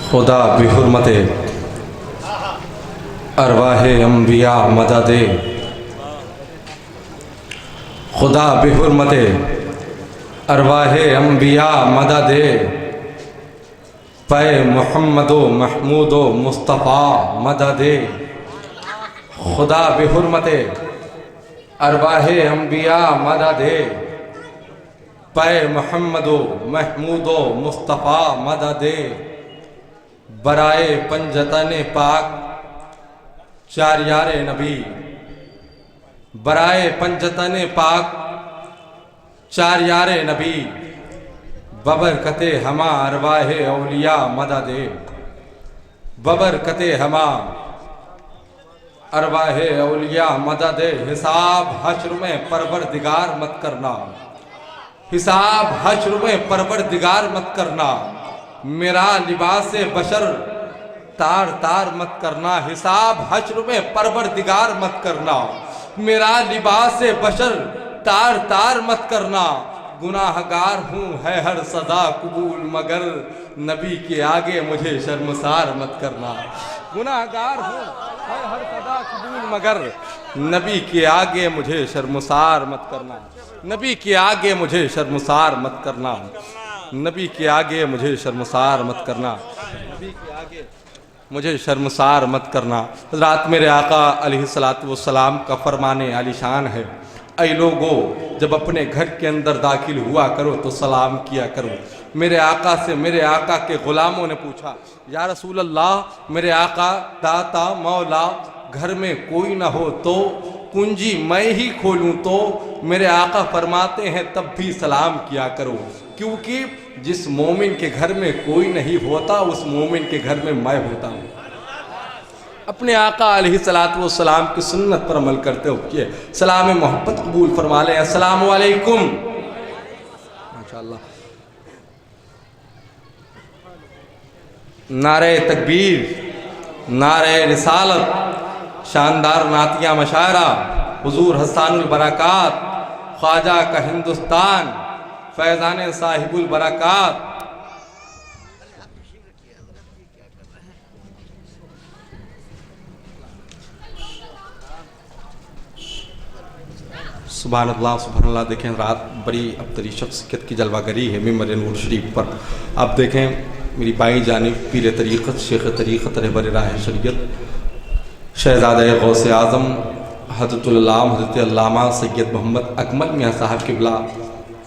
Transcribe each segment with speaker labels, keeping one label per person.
Speaker 1: खुदा बिहुर्मत अरवाहे अम्बिया मददे, खुदा बिहुर्मत अरवाहे अम्बिया मददे, पे मुहम्मदो महमूदो मुस्तफ़ा मददे। खुदा बिहुर्मत अरवाहे अम्बिया मददे, पे मुहम्मदो महमूदो मुस्तफ़ा मददे। बराए पंजतन पाक चार यारे नबी, बराए पंजतन पाक चार यारे नबी, बबरकते हमा अरवाहे औलिया मददे, बबरकते हमा अरवाहे औलिया मददे। हिसाब हश्र में परवरदिगार मत करना, हिसाब हश्र में परवरदिगार मत करना। मेरा लिबास बशर तार तार मत करना, हिसाब हश्र में परवरदिगार मत करना। मेरा लिबास बशर तार तार मत करना। गुनाहगार हूँ है हर सदा कबूल, मगर नबी के आगे मुझे शर्मसार मत करना। गुनाहगार हूँ है हर सदा कबूल, मगर नबी के आगे मुझे शर्मसार मत करना। नबी के आगे मुझे शर्मसार मत करना, नबी के आगे मुझे शर्मसार मत करना, नबी के आगे मुझे शर्मसार मत करना। हज़रात मेरे आका अलैहिस्सलातु वस्सलाम का फरमाने आलीशान है, ऐ लोगो जब अपने घर के अंदर दाखिल हुआ करो तो सलाम किया करो। मेरे आका से मेरे आका के ग़ुलामों ने पूछा, या रसूल अल्लाह, मेरे आका दाता मौला घर में कोई ना हो तो कुंजी मैं ही खोलूं तो? मेरे आका फरमाते हैं तब भी सलाम किया करो, क्योंकि जिस मोमिन के घर में कोई नहीं होता उस मोमिन के घर में मैं होता हूँ। अपने आका अलैहिस्सलातु वस्सलाम की सुन्नत पर अमल करते हुए सलाम मोहब्बत कबूल फरमा लें। अस्सलामु अलैकुम। माशाअल्लाह। नारे तकबीर, नारे रिसालत, शानदार नातिया मशायरा, हुजूर हसानुल बरक़ात, ख्वाजा का हिंदुस्तान, फैज़ान साहिबुल बरक़ात। सुभान अल्लाह सुभान अल्लाह। देखें रात बड़ी अबतरी शख्सियत की जलवागरी है मिंबर नूर शरीफ पर। आप देखें मेरी बाईं जानिब पीर तरीक़त शेख तरीक़त रहबर राह शरीयत शहज़ादा गौसे आज़म हज़रतुल अल्लामा हज़रत अल्लामा सैयद मोहम्मद अकमल मियाँ साहब क़िबला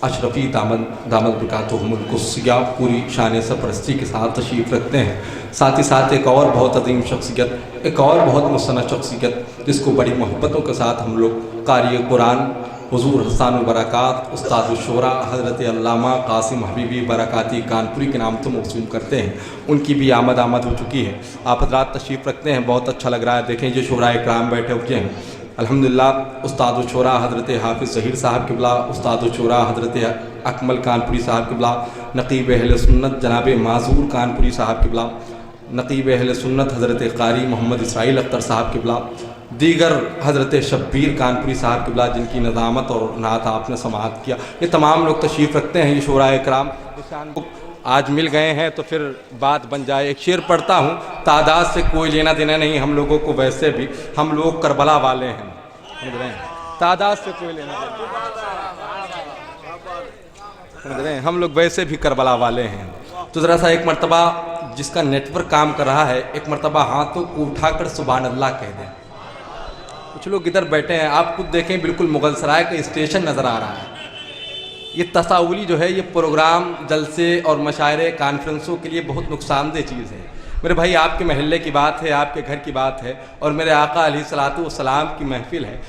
Speaker 1: अशरफ़ी दामद बरकातुहुमुल क़ुद्सिया पूरी शान सरपरस्ती के साथ तशरीफ़ रखते हैं। साथ ही साथ एक और बहुत अजीम शख्सियत, एक और बहुत मुसन्नद शख्सियत जिसको बड़ी मोहब्बतों के साथ हम लोग कारी कुरान हुजूर हसानुल बरक़ात उस्ताद शुरा हज़रत अल्लामा कासिम हबीबी बरक़ाती कानपुरी के नाम तो मौसूम करते हैं, उनकी भी आमद हो चुकी है। आप हज़रात तशरीफ़ रखते हैं, बहुत अच्छा लग रहा है। देखें जो शुरा इकराम बैठे हुए हैं, अल्हम्दुलिल्लाह उस्ताद शुरा हज़रत हाफिज़ ज़हीर साहब क़िबला, उस्ताद शुरा हज़रत अकमल कानपुरी साहब क़िबला, नक़ीब अहले सुन्नत जनाब माज़ूर कानपुरी साहब क़िबला, नक़ीब अहले सुन्नत हज़रत क़ारी मोहम्मद इसराइल अख्तर साहब क़िबला, दीगर हज़रत शब्बीर कानपुरी साहब क़िबला जिनकी नज़ामत और नात आपने समाअत किया, ये तमाम लोग तशरीफ़ रखते हैं। ये शुरा इकराम आज मिल गए हैं तो फिर बात बन जाए। एक शेर पढ़ता हूँ, तादाद से कोई लेना देना नहीं हम लोगों को, वैसे भी हम लोग करबला वाले हैं, समझ रहे हैं, तादाद से कोई लेना देना, समझ रहे हैं, हम लोग वैसे भी करबला वाले हैं। तो ज़रा सा एक मरतबा जिसका नेटवर्क काम कर रहा है, एक मरतबा हाथों को उठाकर सुभान अल्लाह कह दें। कुछ लोग इधर बैठे हैं, आप खुद देखें बिल्कुल मुगल सराय का स्टेशन नज़र आ रहा है। ये तसाउली जो है ये प्रोग्राम जलसे और मशायरे कॉन्फ्रेंसों के लिए बहुत नुकसानदेह चीज़ है। मेरे भाई आपके महल्ले की बात है, आपके घर की बात है और मेरे आका अलैहिस्सलातु वस्सलाम की महफिल है।